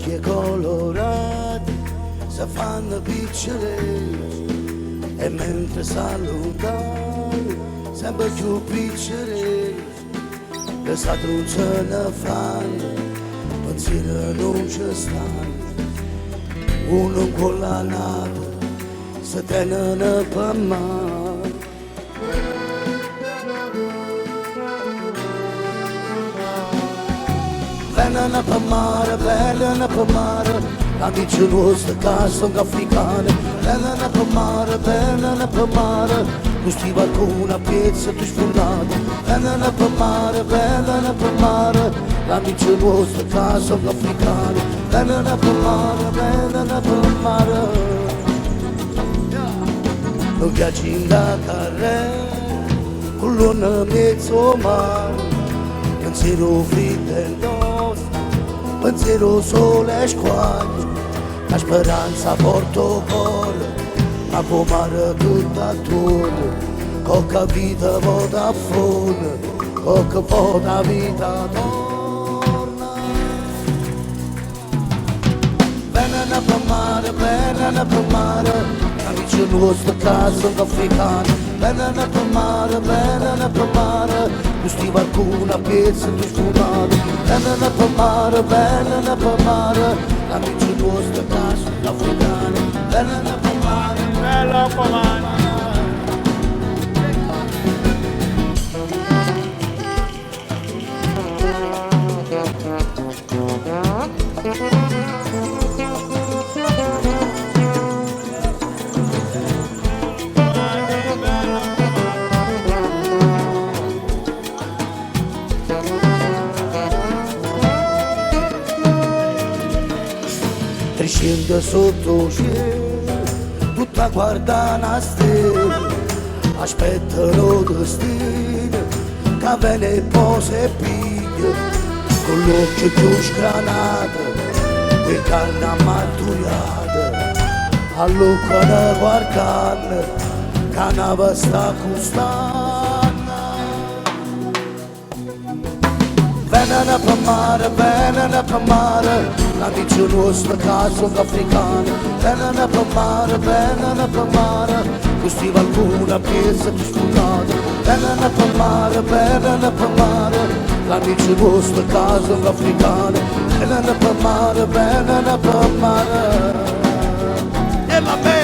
occhi colorati si fanno piccoli e mentre si allontano sempre più piccoli, che si truncano fanno, pensieri non ci stanno, uno con la nata si tengono per mano. Vengono per mare, amici nostri che sono africani. Vengono per mare, questi balconi a piezza tu sfondato. Vengono per mare, amici nostri che sono africani. Vengono per mare, non piace in la carriera, con l'una mezzo mare, pensiero fritto e dosso, pensiero sole e squaglia, la speranza porto cuore, ma come mare tutto attorno, cocca vita Vodafone, cocca po' da vita torna. Vengono per mare, amici nostri che sono africani. Vengono per mare, questi balconi a piezza tu sfumato. Vengono per mare, amici nostri che sono africani. Vengono per mare, Bello comando. Scende sotto cielo, tutta guarda una stella, aspettano destino, che viene e pose e piglia, con l'occhio più scranato, quei canne ammatturiate, all'occhio da guardare, che nave sta costando. Vengono per mare, amici nostri che sono africani. Vengono per mare, questi balconi a piezza più sfondati. Vengono per mare, amici nostri che sono africani. Vengono per mare, e va bene.